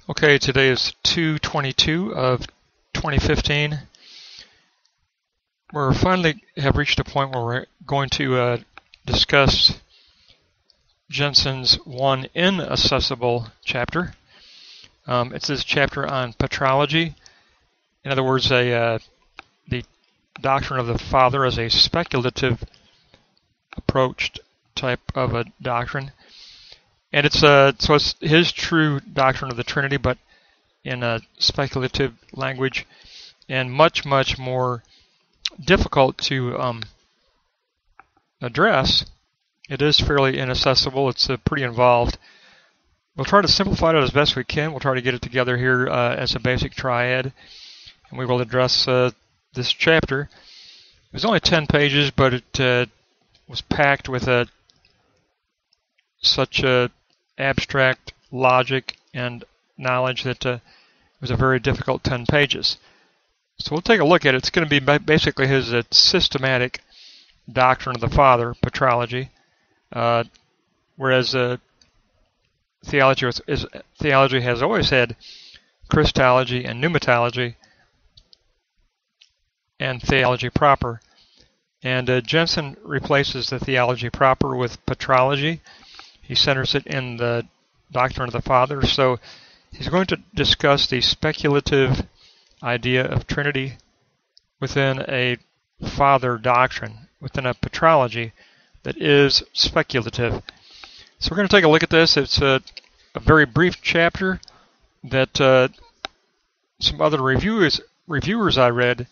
Okay, today is 2/22 of 2015. We finally have reached a point where we're going to discuss Jenson's one inaccessible chapter. It's this chapter on Patrology. In other words, the doctrine of the Father as a speculative approached type of a doctrine. And it's his true doctrine of the Trinity, but in a speculative language, and much more difficult to address. It is fairly inaccessible. It's pretty involved. We'll try to simplify it as best we can. We'll try to get it together here as a basic triad, and we will address this chapter. It was only 10 pages, but it was packed with such abstract logic and knowledge that it was a very difficult 10 pages. So we'll take a look at it. It's going to be basically his systematic doctrine of the Father, Patrology, whereas theology has always had Christology and pneumatology and theology proper. And Jenson replaces the theology proper with Patrology. He centers it in the doctrine of the Father. So he's going to discuss the speculative idea of Trinity within a Father doctrine, within a Patrology that is speculative. So we're going to take a look at this. It's a very brief chapter that some other reviewers I read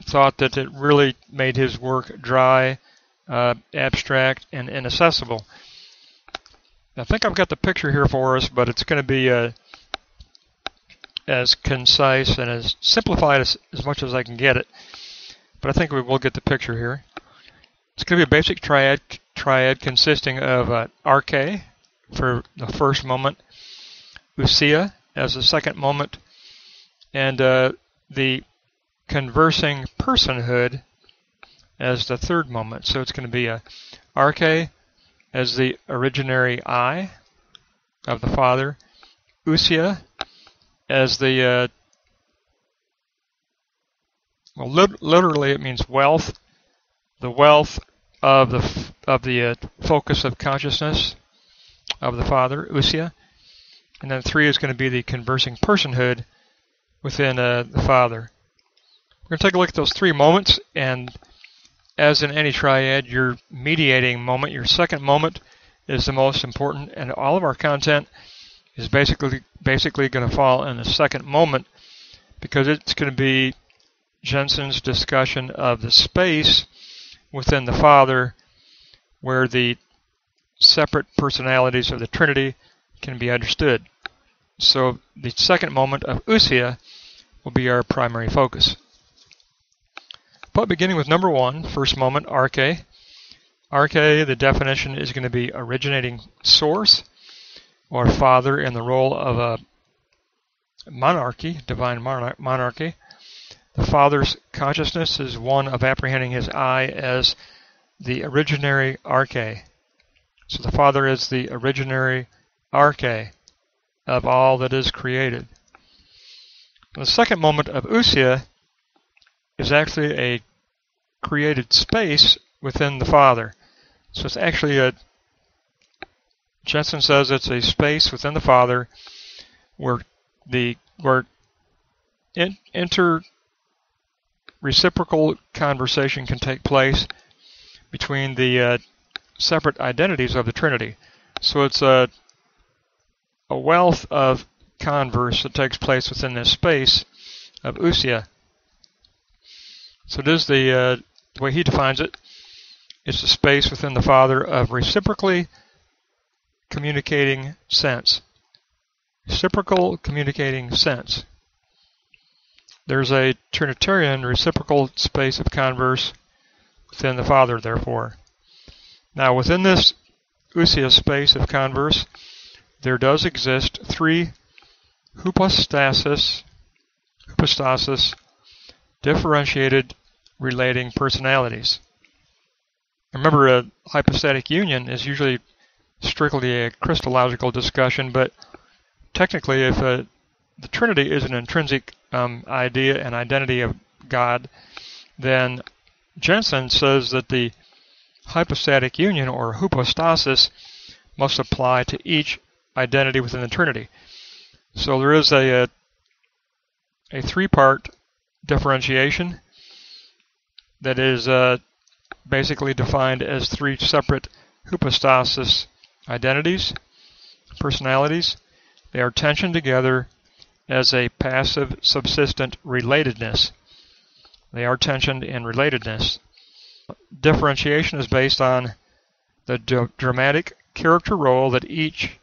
thought that it really made his work dry, abstract, and inaccessible. I think I've got the picture here for us, but it's going to be as concise and as simplified as much as I can get it. But I think we will get the picture here. It's going to be a basic triad consisting of arche for the first moment, ousia as the second moment, and the conversing personhood as the third moment. So it's going to be arche as the originary I of the Father, ousia as the literally it means wealth, the wealth of the focus of consciousness of the Father, ousia, and then 3 is going to be the conversing personhood within the Father. We're going to take a look at those 3 moments, and as in any triad, your mediating moment, your second moment, is the most important, and all of our content is basically going to fall in the second moment, because it's going to be Jenson's discussion of the space within the Father where the separate personalities of the Trinity can be understood. So the second moment of ousia will be our primary focus. But beginning with number 1, first moment, arche. Arche, the definition is going to be originating source, or Father in the role of a monarchy, divine monarchy. The Father's consciousness is one of apprehending his I as the originary arche. So the Father is the originary arche of all that is created. The second moment of ousia is actually a created space within the Father. So it's actually Jenson says it's a space within the Father where reciprocal conversation can take place between the separate identities of the Trinity. So it's a wealth of converse that takes place within this space of ousia. So it is the way he defines it, it's the space within the Father of reciprocally communicating sense. Reciprocal communicating sense. There's a Trinitarian reciprocal space of converse within the Father, therefore. Now, within this ousia space of converse, there does exist 3 hypostasis, differentiated relating personalities. Remember, a hypostatic union is usually strictly a Christological discussion, but technically, if the Trinity is an intrinsic idea and identity of God, then Jenson says that the hypostatic union, or hypostasis, must apply to each identity within the Trinity. So there is a three-part differentiation that is basically defined as three separate hypostasis identities, personalities. They are tensioned together as a passive subsistent relatedness. They are tensioned in relatedness. Differentiation is based on the dramatic character role that each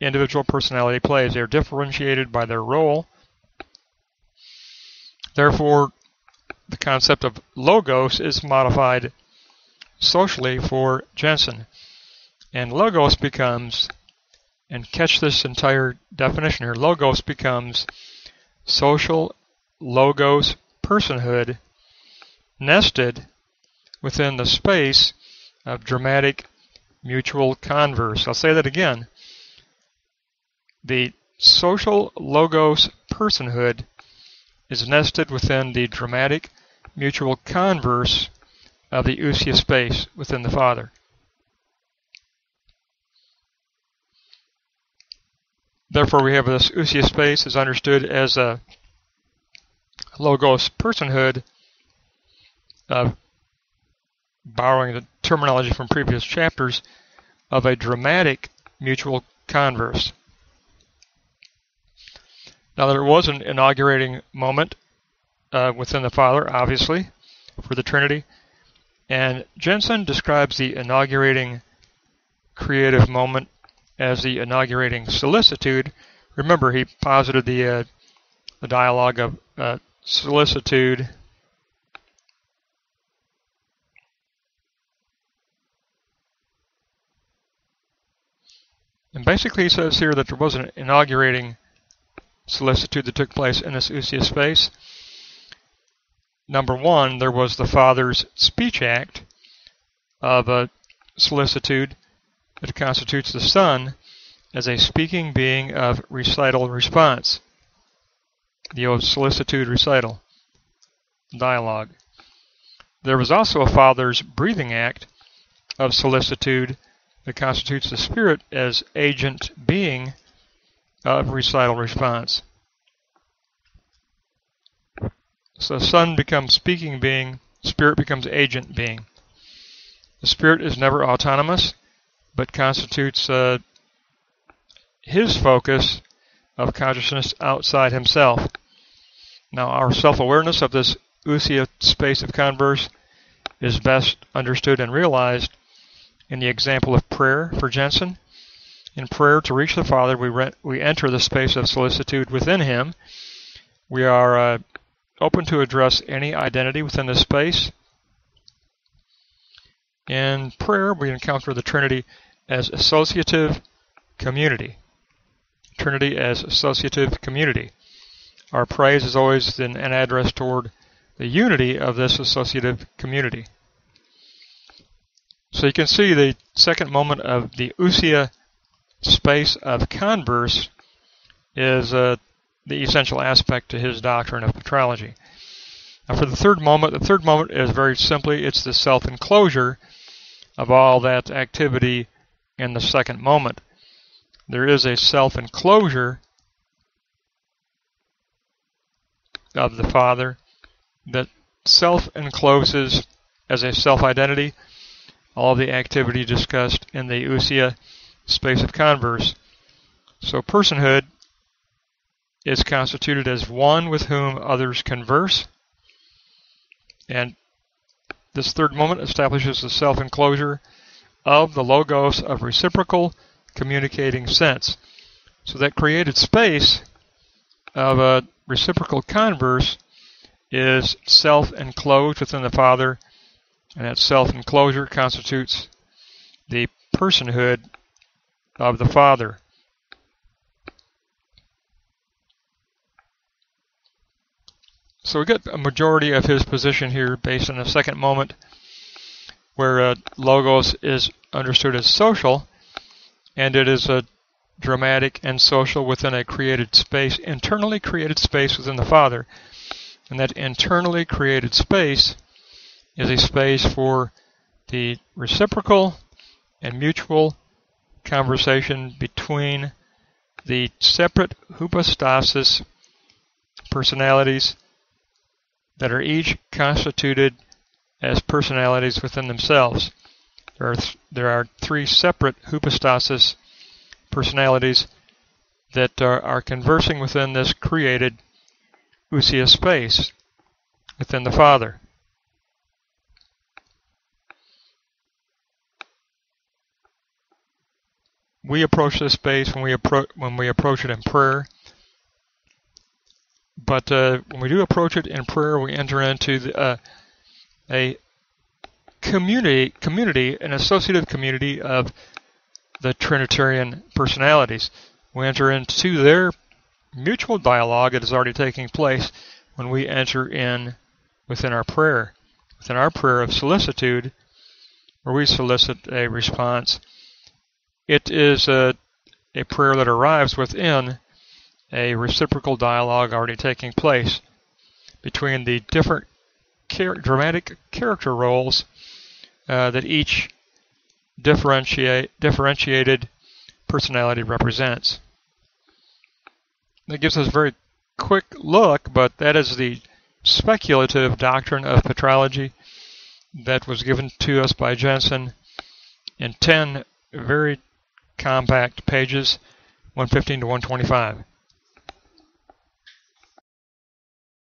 individual personality plays. They are differentiated by their role. Therefore, the concept of logos is modified socially for Jenson. And logos becomes, and catch this entire definition here, logos becomes social logos personhood nested within the space of dramatic mutual converse. I'll say that again. The social logos personhood is nested within the dramatic mutual converse of the ousia space within the Father. Therefore, we have this ousia space is understood as a logos personhood, borrowing the terminology from previous chapters, of a dramatic mutual converse. Now, there was an inaugurating moment within the Father, obviously, for the Trinity, and Jenson describes the inaugurating creative moment as the inaugurating solicitude. Remember, he posited the dialogue of solicitude and basically he says here that there was an inaugurating solicitude that took place in this ousia space. Number one, there was the Father's speech act of a solicitude that constitutes the Son as a speaking being of recital response. The old solicitude recital dialogue. There was also a Father's breathing act of solicitude that constitutes the Spirit as agent being of recital response. So Son becomes speaking being, Spirit becomes agent being. The Spirit is never autonomous, but constitutes his focus of consciousness outside himself. Now, our self-awareness of this ousia space of converse is best understood and realized in the example of prayer for Jenson. In prayer to reach the Father, we enter the space of solicitude within Him. We are open to address any identity within this space. In prayer, we encounter the Trinity as associative community. Trinity as associative community. Our praise is always an address toward the unity of this associative community. So you can see the second moment of the ousia space of converse is the essential aspect to his doctrine of Patrology. Now for the third moment is very simply, it's the self-enclosure of all that activity in the second moment. There is a self-enclosure of the Father that self-encloses as a self-identity all the activity discussed in the ousia space of converse. So personhood is constituted as one with whom others converse, and this third moment establishes the self-enclosure of the logos of reciprocal communicating sense. So that created space of a reciprocal converse is self-enclosed within the Father, and that self-enclosure constitutes the personhood of the Father. So we get a majority of his position here based on the second moment, where logos is understood as social, and it is dramatic, and social within a created space, internally created space within the Father. And that internally created space is a space for the reciprocal and mutual conversation between the separate hypostasis personalities that are each constituted as personalities within themselves. There are three separate hypostasis personalities that are conversing within this created ousia space within the Father. We approach this space when we approach it in prayer. But when we do approach it in prayer, we enter into a community, an associative community of the Trinitarian personalities. We enter into their mutual dialogue that is already taking place when we enter in within our prayer of solicitude, where we solicit a response. It is a prayer that arrives within a reciprocal dialogue already taking place between the different dramatic character roles that each differentiated personality represents. That gives us a very quick look, but that is the speculative doctrine of Patrology that was given to us by Jenson in 10 very compact pages, 115 to 125.